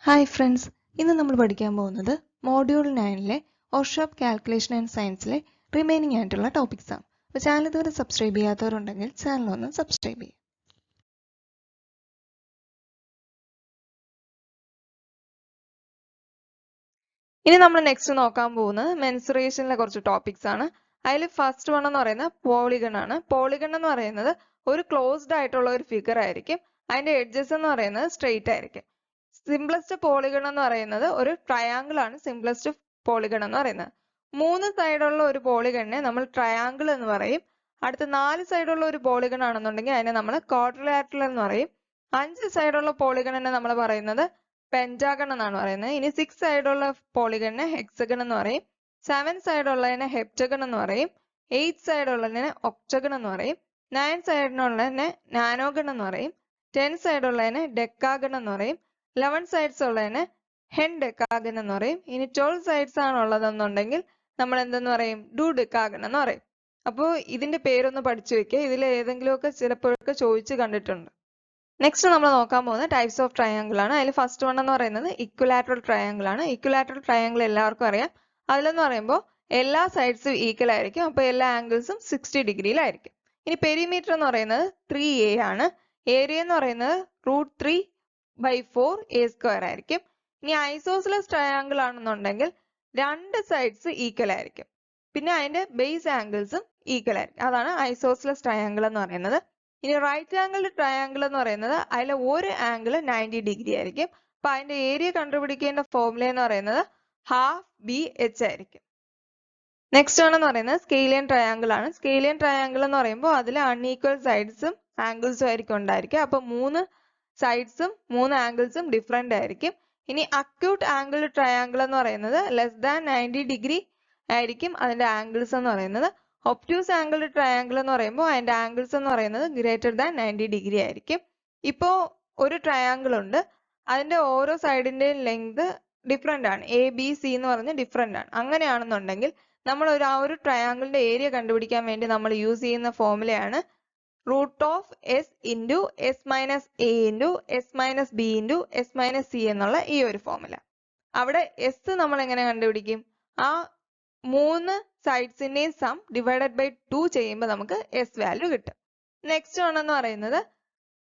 Hi friends, ഇന്ന് നമ്മൾ പഠിക്കാൻ പോകുന്നത് മോഡ്യൂൾ 9-ലെ ഓർഷോപ്പ് കാൽക്കുലേഷൻ ആൻഡ് സയൻസിലെ റിമൈനിങ് ആയിട്ടുള്ള ടോപ്പിക്സ് ആണ്. അപ്പോൾ ചാനൽ ഇതുവരെ സബ്സ്ക്രൈബ് ചെയ്യാത്തവരുണ്ടെങ്കിൽ ചാനൽ ഒന്ന് സബ്സ്ക്രൈബ് ചെയ്യുക. ഇനി നമ്മൾ നെക്സ്റ്റ് നോക്കാൻ പോകുന്നത് മെൻസുറേഷനിലെ കുറച്ച് ടോപ്പിക്സ് ആണ്. അതിൽ ഫസ്റ്റ് വൺ എന്ന് പറയുന്നത് പോളിഗൺ ആണ്. പോളിഗൺ എന്ന് പറയുന്നത് ഒരു ക്ലോസ്ഡ് ആയിട്ടുള്ള ഒരു ഫിഗർ ആയിരിക്കും. അതിന്റെ എഡ്ജസ് എന്ന് പറയുന്നത് സ്ട്രെയിറ്റ് ആയിരിക്കും. സിംപ്ലസ്റ്റ് പോളിഗൺ എന്ന് പറയുന്നത് ഒരു ട്രയാങ്കിൾ ആണ്. സിംപ്ലസ്റ്റ് പോളിഗൺ എന്ന് പറയുന്നത് 3 സൈഡുള്ള ഒരു പോളിഗണിനെ നമ്മൾ ട്രയാങ്കിൾ എന്ന് പറയും. അടുത്ത 4 സൈഡുള്ള ഒരു പോളിഗൺ ആണെന്നുണ്ടെങ്കിൽ അതിനെ നമ്മൾ ക്വാഡ്രിലാറ്ററൽ എന്ന് പറയും. 5 സൈഡുള്ള പോളിഗണിനെ നമ്മൾ പറയുന്നത് പെന്റാഗൺ എന്നാണ് പറയുന്നത്. ഇനി 6 സൈഡുള്ള പോളിഗണിനെ ഹെക്സഗൺ എന്ന് പറയും. 7 സൈഡുള്ളതിനെ ഹെപ്റ്റഗൺ എന്ന് പറയും. 8 സൈഡുള്ളതിനെ ഒക്ടഗൺ എന്ന് പറയും. 9 സൈഡിനുള്ളതിനെ നാനോഗൺ എന്ന് പറയും. 10 സൈഡുള്ളതിനെ ഡെക്കാഗൺ എന്ന് പറയും. 11 സൈഡ്സ് ഉള്ളതിനെ ഹെൻ ഡെക്കാഗൺ എന്ന് പറയും. ഇനി 12 സൈഡ്സ് ആണ് ഉള്ളതെന്നുണ്ടെങ്കിൽ നമ്മൾ എന്തെന്ന് പറയും? ഡു ഡെക്കാഗൺ എന്ന് പറയും. അപ്പോൾ ഇതിന്റെ പേരൊന്ന് പഠിച്ചു വെക്കുക. ഇതിൽ ഏതെങ്കിലുമൊക്കെ ചിലപ്പോഴൊക്കെ ചോദിച്ചു കണ്ടിട്ടുണ്ട്. നെക്സ്റ്റ് നമ്മൾ നോക്കാൻ പോകുന്നത് ടൈപ്സ് ഓഫ് ട്രയാങ്കിൾ ആണ്. അതിൽ ഫസ്റ്റ് വൺ എന്ന് പറയുന്നത് ഇക്വലാറ്ററൽ ട്രയാങ്കിൾ ആണ്. ഇക്വലാറ്ററൽ ട്രയാങ്കിൾ എല്ലാവർക്കും അറിയാം. അതിലെന്ന് പറയുമ്പോൾ എല്ലാ സൈഡ്സും ഈക്വൽ ആയിരിക്കും. അപ്പോൾ എല്ലാ ആംഗിൾസും 60 ഡിഗ്രിയിലായിരിക്കും. ഇനി പെരിമീറ്റർ എന്ന് പറയുന്നത് 3a ആണ്. ഏരിയ എന്ന് പറയുന്നത് √3/4 a² ആയിരിക്കും. ഇനി ഐസോസിലസ് ട്രയാങ്കിൾ ആണെന്നുണ്ടെങ്കിൽ രണ്ട് സൈഡ്സ് ഈക്വൽ ആയിരിക്കും. പിന്നെ അതിന്റെ ബേസ് ആംഗിൾസും ഈക്വൽ ആയിരിക്കും. അതാണ് ഐസോസിലസ് ട്രയാങ്കിൾ എന്ന് പറയുന്നത്. ഇനി റൈറ്റ് ആംഗിൾ ട്രയാങ്കിൾ എന്ന് പറയുന്നത് അതിലെ ഒരു ആംഗിൾ 90 ഡിഗ്രി ആയിരിക്കും. അപ്പൊ അതിന്റെ ഏരിയ കണ്ടുപിടിക്കേണ്ട ഫോർമുല എന്ന് പറയുന്നത് ½ ആയിരിക്കും. നെക്സ്റ്റ് ആണെന്ന് പറയുന്നത് സ്കെയിലിയൻ ട്രയാങ്കിൾ ആണ്. സ്കെയിലിയൻ ട്രയാങ്കിൾ എന്ന് പറയുമ്പോൾ അതിൽ അൺഈക്വൽ സൈഡ്സും ആംഗിൾസും ആയിരിക്കും ഉണ്ടായിരിക്കുക. അപ്പൊ 3 സൈഡ്സും 3 ആംഗിൾസും ഡിഫറെന്റ് ആയിരിക്കും. ഇനി അക്യൂട്ട് ആംഗിൾ ട്രയാങ്കിൾ എന്ന് പറയുന്നത് <90 ഡിഗ്രി ആയിരിക്കും അതിന്റെ ആംഗിൾസ് എന്ന് പറയുന്നത്. ഒബ്റ്റ്യൂസ് ആംഗിൾ ട്രയാങ്കിൾ എന്ന് പറയുമ്പോൾ അതിന്റെ ആംഗിൾസ് എന്ന് പറയുന്നത് >90 ഡിഗ്രി ആയിരിക്കും. ഇപ്പോ ഒരു ട്രയാങ്കിൾ ഉണ്ട്. അതിന്റെ ഓരോ സൈഡിന്റെയും ലെങ്ത് ഡിഫറെന്റ് ആണ്. ABC എന്ന് പറഞ്ഞ് ഡിഫറെന്റ് ആണ്. അങ്ങനെയാണെന്നുണ്ടെങ്കിൽ നമ്മൾ ആ ഒരു ട്രയാങ്കിളിന്റെ ഏരിയ കണ്ടുപിടിക്കാൻ വേണ്ടി നമ്മൾ യൂസ് ചെയ്യുന്ന ഫോർമുലയാണ് √S × S - A × S - B × S - C എന്നുള്ള ഈ ഒരു ഫോർമുല. അവിടെ S നമ്മൾ എങ്ങനെ കണ്ടുപിടിക്കും? ആ 3 സൈഡ്സിന്റെയും സം ഡിവൈഡഡ് ബൈ 2 ചെയ്യുമ്പോൾ നമുക്ക് S വാല്യൂ കിട്ടും. നെക്സ്റ്റ് ആണെന്ന് പറയുന്നത്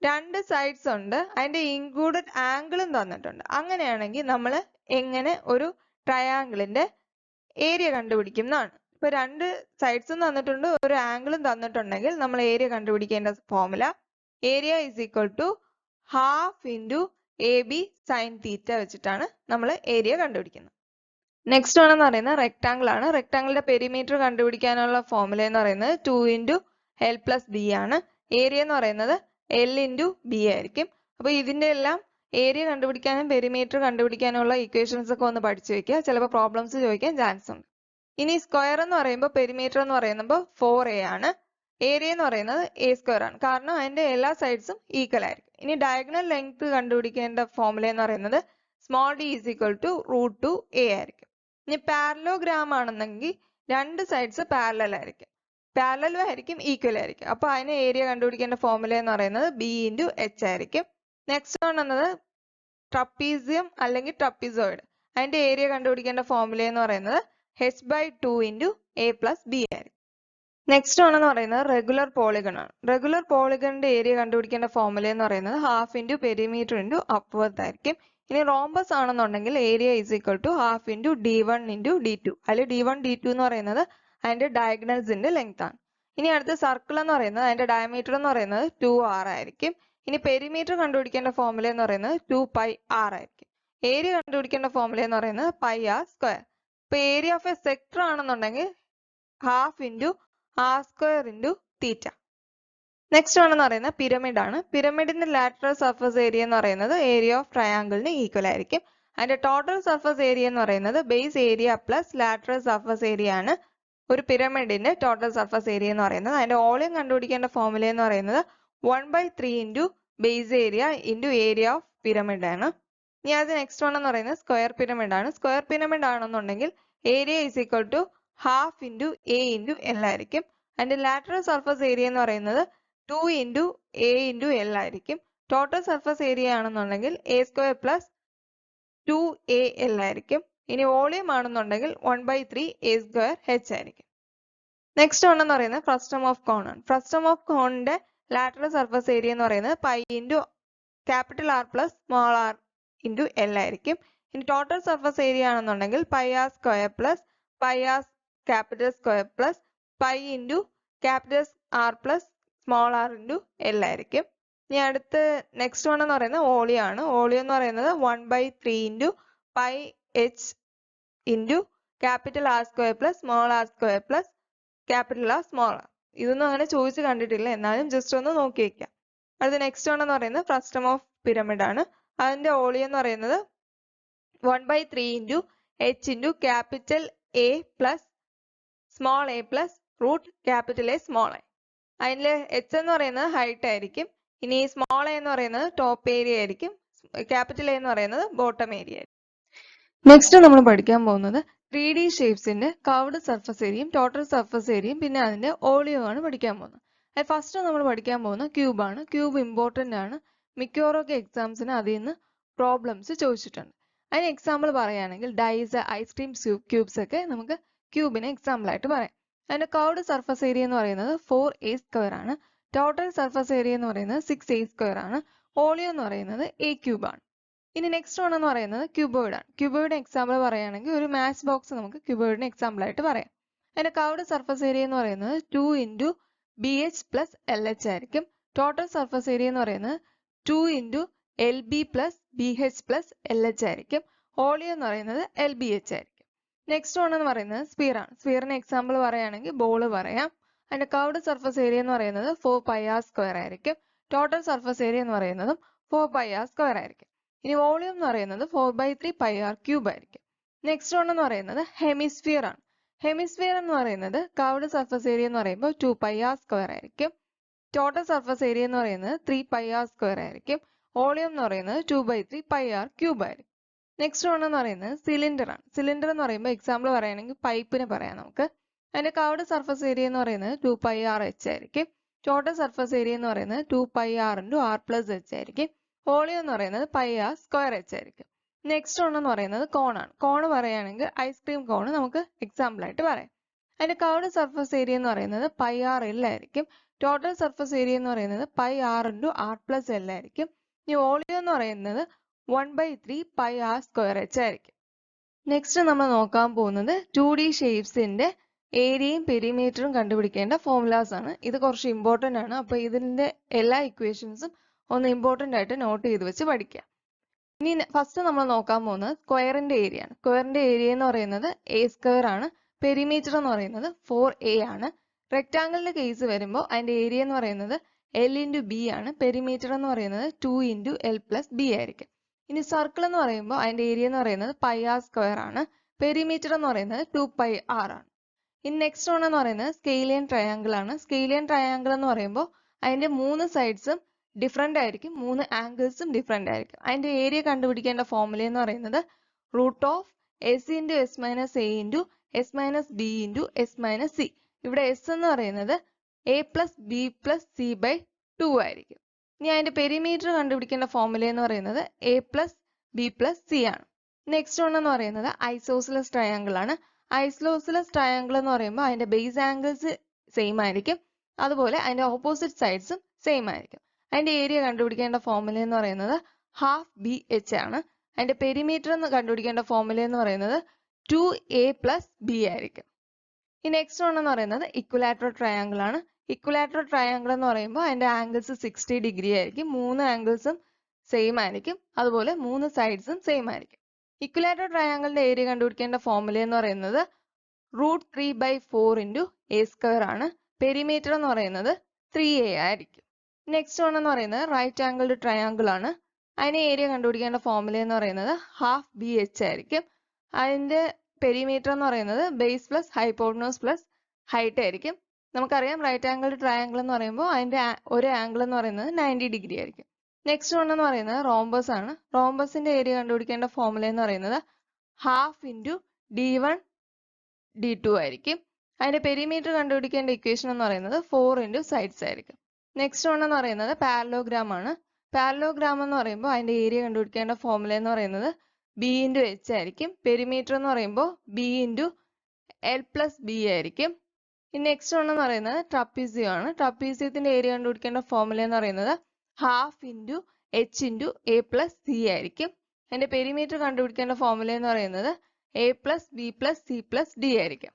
രണ്ട് സൈഡ്സ് ഉണ്ട്. അതിന്റെ ഇൻക്ലൂഡഡ് ആംഗിളും തന്നിട്ടുണ്ട്. അങ്ങനെയാണെങ്കിൽ നമ്മൾ എങ്ങനെ ഒരു ട്രയാങ്കിളിന്റെ ഏരിയ കണ്ടുപിടിക്കും എന്നാണ്. ഇപ്പൊ രണ്ട് സൈഡ്സും തന്നിട്ടുണ്ട്, ഒരു ആംഗിളും തന്നിട്ടുണ്ടെങ്കിൽ നമ്മൾ area കണ്ടുപിടിക്കേണ്ട formula area = ½ × AB sin θ വെച്ചിട്ടാണ് നമ്മൾ ഏരിയ കണ്ടുപിടിക്കുന്നത്. നെക്സ്റ്റ് ആണെന്ന് പറയുന്നത് റെക്ടാങ്കിൾ ആണ്. റെക്ടാങ്കിളിന്റെ പെരിമീറ്റർ കണ്ടുപിടിക്കാനുള്ള ഫോർമുല എന്ന് പറയുന്നത് 2 × L + B ആണ്. ഏരിയ എന്ന് പറയുന്നത് L × B ആയിരിക്കും. അപ്പൊ ഇതിന്റെ എല്ലാം ഏരിയ കണ്ടുപിടിക്കാനും പെരിമീറ്റർ കണ്ടുപിടിക്കാനുള്ള ഇക്വേഷൻസ് ഒക്കെ ഒന്ന് പഠിച്ചു വെക്കുക. ചിലപ്പോൾ പ്രോബ്ലംസ് ചോദിക്കാൻ ചാൻസ് ഉണ്ട്. ഇനി സ്ക്വയർ എന്ന് പറയുമ്പോൾ പെരിമീറ്റർ എന്ന് പറയുമ്പോൾ 4a ആണ്. ഏരിയ എന്ന് പറയുന്നത് a² ആണ്. കാരണം അതിന്റെ എല്ലാ സൈഡ്സും ഈക്വൽ ആയിരിക്കും. ഇനി ഡയഗണൽ ലെങ്ത് കണ്ടുപിടിക്കേണ്ട ഫോർമുല എന്ന് പറയുന്നത് d = √2a ആയിരിക്കും. ഇനി പാരലോഗ്രാം ആണെന്നെങ്കിൽ രണ്ട് സൈഡ്സ് പാരലൽ ആയിരിക്കും. പാരലലും ആയിരിക്കും, ഈക്വൽ ആയിരിക്കും. അപ്പൊ അതിന് ഏരിയ കണ്ടുപിടിക്കേണ്ട ഫോർമുല എന്ന് പറയുന്നത് B × H ആയിരിക്കും. നെക്സ്റ്റ് ആണെന്നത് ട്രപ്പീസിയം അല്ലെങ്കിൽ ട്രപ്പിസോയിഡ്. അതിന്റെ ഏരിയ കണ്ടുപിടിക്കേണ്ട ഫോർമുല എന്ന് പറയുന്നത് h/2 × A + B ആയിരിക്കും. നെക്സ്റ്റ് ആണെന്ന് പറയുന്നത് റെഗുലർ പോളിഗൺ ആണ്. റെഗുലർ പോളിഗണിന്റെ ഏരിയ കണ്ടുപിടിക്കേണ്ട ഫോർമുല എന്ന് പറയുന്നത് ½ × പെരിമീറ്റർ × അപ്വർത്ത് ആയിരിക്കും. ഇനി റോംബസ് ആണെന്നുണ്ടെങ്കിൽ ഏരിയ = ½ × D1 × D2. അതിൽ D1 D2 എന്ന് പറയുന്നത് അതിന്റെ ഡയഗണൽസിന്റെ ലെങ്ത് ആണ്. ഇനി അടുത്ത സർക്കിൾ എന്ന് പറയുന്നത് അതിന്റെ ഡയമീറ്റർ എന്ന് പറയുന്നത് 2r ആയിരിക്കും. ഇനി പെരിമീറ്റർ കണ്ടുപിടിക്കേണ്ട ഫോർമുല എന്ന് പറയുന്നത് 2πr ആയിരിക്കും. ഏരിയ കണ്ടുപിടിക്കേണ്ട ഫോർമുല എന്ന് പറയുന്നത് πr². ഇപ്പൊ ഏരിയ ഓഫ് എ സെക്ടർ ആണെന്നുണ്ടെങ്കിൽ ½ × r² × θ. നെക്സ്റ്റ് ആണെന്ന് പറയുന്നത് പിരമിഡ് ആണ്. പിരമിഡിന്റെ ലാറ്ററൽ സർഫസ് ഏരിയ എന്ന് പറയുന്നത് ഏരിയ ഓഫ് ട്രയാങ്കിളിന് ഈക്വൽ ആയിരിക്കും. അതിന്റെ ടോട്ടൽ സർഫസ് ഏരിയ എന്ന് പറയുന്നത് base area plus lateral surface area ആണ് ഒരു പിരമിഡിന്റെ ടോട്ടൽ സർഫസ് ഏരിയ എന്ന് പറയുന്നത്. അതിന്റെ വോളിയം കണ്ടുപിടിക്കേണ്ട ഫോർമുല എന്ന് പറയുന്നത് 1/3 × base area × area of pyramid ആണ്. ഇനി അത് നെക്സ്റ്റ് വൺ എന്ന് പറയുന്നത് സ്ക്വയർ പിരമിഡ് ആണ്. സ്ക്വയർ പിരമിഡ് ആണെന്നുണ്ടെങ്കിൽ ഏരിയ = ½ × A × L ആയിരിക്കും. അതിന്റെ ലാറ്ററൽ സർഫസ് ഏരിയ എന്ന് പറയുന്നത് 2 × A × L ആയിരിക്കും. ടോട്ടൽ സർഫസ് ഏരിയ ആണെന്നുണ്ടെങ്കിൽ A² + 2AL ആയിരിക്കും. ഇനി വോളിയം ആണെന്നുണ്ടെങ്കിൽ 1/3A²H ആയിരിക്കും. നെക്സ്റ്റ് വൺ എന്ന് പറയുന്നത് ഫ്രസ്റ്റം ഓഫ് കോൺ ആണ്. ഫ്രസ്റ്റം ഓഫ് കോണിന്റെ ലാറ്ററൽ സർഫസ് ഏരിയ എന്ന് പറയുന്നത് pi into capital R plus small R into L ആയിരിക്കും. ഇനി ടോട്ടൽ സർഫസ് ഏരിയ ആണെന്നുണ്ടെങ്കിൽ pi R square plus pi R capital square plus pi into capital R plus small R into L ആയിരിക്കും. ഇനി അടുത്ത് next one എന്ന് പറയുന്നത് volume ആണ്. Volume എന്ന് പറയുന്നത് 1/3 into pi H into capital R square plus small R square plus capital R small R. ഇതൊന്നും അങ്ങനെ ചോദിച്ച് കണ്ടിട്ടില്ല, എന്നാലും ജസ്റ്റ് ഒന്ന് നോക്കി വെക്കാം. അടുത്ത നെക്സ്റ്റ് വൺ എന്ന് പറയുന്നത് ഫ്രസ്റ്റം ഓഫ് പിരമിഡ് ആണ്. അതിന്റെ വോളിയം എന്ന് പറയുന്നത് 1/3 into H into capital A plus small A plus root capital A small A. അതിൽ എച്ച് എന്ന് പറയുന്നത് ഹൈറ്റ് ആയിരിക്കും. ഇനി സ്മോൾ എ എന്ന് പറയുന്നത് ടോപ്പ് ഏരിയ ആയിരിക്കും. ക്യാപിറ്റൽ എ എന്ന് പറയുന്നത് ബോട്ടം ഏരിയ ആയിരിക്കും. നെക്സ്റ്റ് നമ്മൾ പഠിക്കാൻ പോകുന്നത് 3D ഷേപ്സിന്റെ കർവ്ഡ് സർഫസ് ഏരിയയും ടോട്ടൽ സർഫസ് ഏരിയയും പിന്നെ അതിന്റെ വോളിയവും ആണ് പഠിക്കാൻ പോകുന്നത്. ഫസ്റ്റ് നമ്മൾ പഠിക്കാൻ പോകുന്ന ക്യൂബ് ആണ്. ക്യൂബ് ഇമ്പോർട്ടന്റ് ആണ്. മിക്കവാറും എക്സാംസിന് അതിൽ നിന്ന് പ്രോബ്ലംസ് ചോദിച്ചിട്ടുണ്ട്. അതിന് എക്സാമ്പിൾ പറയുകയാണെങ്കിൽ ഡൈസ്, ഐസ്ക്രീം ക്യൂബ്സ് ഒക്കെ നമുക്ക് ക്യൂബിന് എക്സാമ്പിൾ ആയിട്ട് പറയാം. അതിന്റെ കർവ്ഡ് സർഫസ് ഏരിയ എന്ന് പറയുന്നത് 4A² ആണ്. ടോട്ടൽ സർഫസ് ഏരിയ എന്ന് പറയുന്നത് 6A² ആണ്. വോളിയം എന്ന് പറയുന്നത് A³ ആണ്. ഇനി നെക്സ്റ്റ് വൺ എന്ന് പറയുന്നത് ക്യൂബോയിഡ് ആണ്. ക്യൂബോയിഡ് എക്സാമ്പിൾ പറയുകയാണെങ്കിൽ ഒരു മാച്ച് ബോക്സ് നമുക്ക് ക്യൂബോയിഡിന് എക്സാമ്പിൾ ആയിട്ട് പറയാം. അതിന്റെ കർവ്ഡ് സർഫസ് ഏരിയ എന്ന് പറയുന്നത് 2 ഇൻറ്റു BH പ്ലസ് LH ആയിരിക്കും. ടോട്ടൽ സർഫസ് ഏരിയ എന്ന് പറയുന്നത് 2 into LB plus BH plus LH ആയിരിക്കും. വോളിയം എന്ന് പറയുന്നത് LBH ആയിരിക്കും. നെക്സ്റ്റ് വൺ എന്ന് പറയുന്നത് സ്ഫിയർ ആണ്. സ്ഫിയറിന് എക്സാമ്പിൾ പറയുകയാണെങ്കിൽ ബോൾ പറയാം. അതിന്റെ കർവ്ഡ് സർഫസ് ഏരിയ എന്ന് പറയുന്നത് 4πr² ആയിരിക്കും. ടോട്ടൽ സർഫസ് ഏരിയ എന്ന് പറയുന്നതും 4πr² ആയിരിക്കും. ഇനി വോളിയം എന്ന് പറയുന്നത് 4/3 πr³ ആയിരിക്കും. നെക്സ്റ്റ് വൺ എന്ന് പറയുന്നത് ഹെമിസ്ഫിയർ ആണ്. ഹെമിസ്ഫിയർ എന്ന് പറയുന്നത് കർവ്ഡ് സർഫസ് ഏരിയ എന്ന് പറയുമ്പോൾ 2πr² ആയിരിക്കും. ടോട്ടൽ സർഫസ് ഏരിയ എന്ന് പറയുന്നത് 3πr² ആയിരിക്കും. വോളിയം എന്ന് പറയുന്നത് 2/3 πr³ ആയിരിക്കും. നെക്സ്റ്റ് വൺ എന്ന് പറയുന്നത് സിലിണ്ടർ ആണ്. സിലിണ്ടർ എന്ന് പറയുമ്പോൾ എക്സാമ്പിൾ പറയുകയാണെങ്കിൽ പൈപ്പിനെ പറയാം നമുക്ക്. അതിന്റെ കർവ്ഡ് സർഫസ് ഏരിയ എന്ന് പറയുന്നത് 2πrh ആയിരിക്കും. ടോട്ടൽ സർഫസ് ഏരിയ എന്ന് പറയുന്നത് 2πr into r plus h ആയിരിക്കും. വോളിയം എന്ന് പറയുന്നത് πr²h ആയിരിക്കും. നെക്സ്റ്റ് വൺ എന്ന് പറയുന്നത് കോൺ ആണ്. കോൺ പറയുകയാണെങ്കിൽ ഐസ്ക്രീം കോൺ നമുക്ക് എക്സാമ്പിൾ ആയിട്ട് പറയാം. അതിന്റെ കർവ്ഡ് സർഫസ് ഏരിയ എന്ന് പറയുന്നത് πrl ആയിരിക്കും. ടോട്ടൽ സർഫസ് ഏരിയ എന്ന് പറയുന്നത് πr into r plus l ആയിരിക്കും. ഇനി വോളിയം എന്ന് പറയുന്നത് 1/3 πr²h ആയിരിക്കും. നെക്സ്റ്റ് നമ്മൾ നോക്കാൻ പോകുന്നത് 2D ഷേപ്സിന്റെ ഏരിയയും പെരിമീറ്ററും കണ്ടുപിടിക്കേണ്ട ഫോർമുലാസ് ആണ്. ഇത് കുറച്ച് ഇമ്പോർട്ടന്റ് ആണ്. അപ്പോൾ ഇതിന്റെ എല്ലാ ഇക്വേഷൻസും ഒന്ന് ഇമ്പോർട്ടന്റ് ആയിട്ട് നോട്ട് ചെയ്ത് വെച്ച് പഠിക്കാം. ഇനി ഫസ്റ്റ് നമ്മൾ നോക്കാൻ പോകുന്നത് സ്ക്വയറിന്റെ ഏരിയ ആണ്. സ്ക്വയറിന്റെ ഏരിയ എന്ന് പറയുന്നത് A² ആണ്. പെരിമീറ്റർ എന്ന് പറയുന്നത് 4A ആണ്. റെക്ടാങ്കിളിന്റെ കേസ് വരുമ്പോൾ അതിന്റെ ഏരിയ എന്ന് പറയുന്നത് L ഇൻറ്റു B ആണ്. പെരിമീറ്റർ എന്ന് പറയുന്നത് 2 ഇൻറ്റു L പ്ലസ് B ആയിരിക്കും. ഇനി സർക്കിൾ എന്ന് പറയുമ്പോൾ അതിന്റെ ഏരിയ എന്ന് പറയുന്നത് πr² ആണ്. പെരിമീറ്റർ എന്ന് പറയുന്നത് 2πr ആണ്. ഇനി നെക്സ്റ്റ് വൺ എന്ന് പറയുന്നത് സ്കെയിലിയൻ ട്രയാങ്കിൾ ആണ്. സ്കെയിലിയൻ ട്രയാങ്കിൾ എന്ന് പറയുമ്പോൾ അതിന്റെ 3 സൈഡ്സും ഡിഫറെന്റ് ആയിരിക്കും, 3 ആംഗിൾസും ഡിഫറെന്റ് ആയിരിക്കും. അതിന്റെ ഏരിയ കണ്ടുപിടിക്കേണ്ട ഫോർമുല എന്ന് പറയുന്നത് root of S into S minus A into S minus B into S minus C. ഇവിടെ S എന്ന് പറയുന്നത് A plus B plus C/2 ആയിരിക്കും. ഇനി അതിന്റെ പെരിമീറ്റർ കണ്ടുപിടിക്കേണ്ട ഫോർമുല എന്ന് പറയുന്നത് A plus B plus C ആണ്. നെക്സ്റ്റ് വൺ എന്ന് പറയുന്നത് ഐസോസിലസ് ട്രയാങ്കിൾ ആണ്. ഐസോസിലസ് ട്രയാങ്കിൾ എന്ന് പറയുമ്പോൾ അതിന്റെ ബേസ് ആംഗിൾസ് സെയിം ആയിരിക്കും, അതുപോലെ അതിന്റെ ഓപ്പോസിറ്റ് സൈഡ്സും സെയിം ആയിരിക്കും. അതിന്റെ ഏരിയ കണ്ടുപിടിക്കേണ്ട ഫോർമുല എന്ന് പറയുന്നത് ഹാഫ് BH ആണ്. അതിന്റെ പെരിമീറ്റർ എന്ന് കണ്ടുപിടിക്കേണ്ട ഫോർമുല എന്ന് പറയുന്നത് 2A പ്ലസ് B ആയിരിക്കും. ഈ നെക്സ്റ്റ് വൺ എന്ന് പറയുന്നത് ഇക്വലാറ്ററൽ ട്രയാങ്കിൾ ആണ്. ഇക്വലാറ്ററൽ ട്രയാങ്കിൾ എന്ന് പറയുമ്പോൾ അതിന്റെ ആംഗിൾസ് 60 ഡിഗ്രി ആയിരിക്കും. 3 ആംഗിൾസും സെയിം ആയിരിക്കും, അതുപോലെ 3 സൈഡ്സും സെയിം ആയിരിക്കും. ഇക്വലാറ്ററൽ ട്രയാങ്കിളിന്റെ ഏരിയ കണ്ടുപിടിക്കേണ്ട ഫോർമുല എന്ന് പറയുന്നത് √3/4 ഇൻറ്റു A² ആണ്. പെരിമീറ്റർ എന്ന് പറയുന്നത് 3A ആയിരിക്കും. നെക്സ്റ്റ് വൺ എന്ന് പറയുന്നത് റൈറ്റ് ആംഗിൾഡ് ട്രയാങ്കിൾ ആണ്. അതിന്റെ ഏരിയ കണ്ടുപിടിക്കേണ്ട ഫോർമുല എന്ന് പറയുന്നത് ഹാഫ് BH ആയിരിക്കും. അതിന്റെ പെരിമീറ്റർ എന്ന് പറയുന്നത് base plus hypotenuse plus height ആയിരിക്കും. നമുക്കറിയാം റൈറ്റ് ആംഗിൾഡ് ട്രയാങ്കിൾ എന്ന് പറയുമ്പോൾ അതിന്റെ ഒരു ആംഗിൾ എന്ന് പറയുന്നത് 90 ഡിഗ്രി ആയിരിക്കും. നെക്സ്റ്റ് വൺ എന്ന് പറയുന്നത് റോംബസ് ആണ്. റോംബസിന്റെ ഏരിയ കണ്ടുപിടിക്കേണ്ട ഫോർമുല എന്ന് പറയുന്നത് ഹാഫ് ഇൻറ്റു D1 D2 ആയിരിക്കും. അതിന്റെ പെരിമീറ്റർ കണ്ടുപിടിക്കേണ്ട ഇക്വേഷൻ എന്ന് പറയുന്നത് 4 ഇൻറ്റു സൈഡ്സ് ആയിരിക്കും. നെക്സ്റ്റ് വൺ എന്ന് പറയുന്നത് പാരലോഗ്രാം ആണ്. പാരലോഗ്രാം എന്ന് പറയുമ്പോൾ അതിന്റെ ഏരിയ കണ്ടുപിടിക്കേണ്ട ഫോർമുല എന്ന് പറയുന്നത് ബി ഇൻറ്റു എച്ച് ആയിരിക്കും. പെരിമീറ്റർ എന്ന് പറയുമ്പോൾ B into L plus B ആയിരിക്കും. ഇനി നെക്സ്റ്റ് വൺ എന്ന് പറയുന്നത് ട്രപ്പീസിയം ആണ്. ട്രപ്പീസിയത്തിന്റെ ഏരിയ കണ്ടുപിടിക്കേണ്ട ഫോർമുല എന്ന് പറയുന്നത് half into H into A plus C ആയിരിക്കും. അതിന്റെ പെരിമീറ്റർ കണ്ടുപിടിക്കേണ്ട ഫോർമുല എന്ന് പറയുന്നത് A plus B plus C plus D ആയിരിക്കും.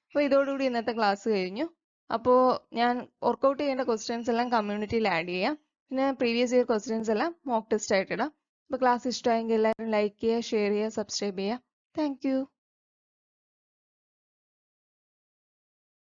അപ്പോൾ ഇതോടുകൂടി ഇന്നത്തെ ക്ലാസ് കഴിഞ്ഞു. അപ്പോൾ ഞാൻ വർക്കൗട്ട് ചെയ്യേണ്ട ക്വസ്റ്റ്യൻസ് എല്ലാം കമ്മ്യൂണിറ്റിയിൽ ആഡ് ചെയ്യാം. പിന്നെ പ്രീവിയസ് ഇയർ ക്വസ്റ്റ്യൻസ് എല്ലാം മോക്ക് ടെസ്റ്റ് ആയിട്ട് ഇടാം. അപ്പോൾ ക്ലാസ് ഇഷ്ടമായെങ്കിൽ എല്ലാവരും ലൈക്ക് ചെയ്യുക, ഷെയർ ചെയ്യുക, സബ്സ്ക്രൈബ് ചെയ്യുക. Thank you.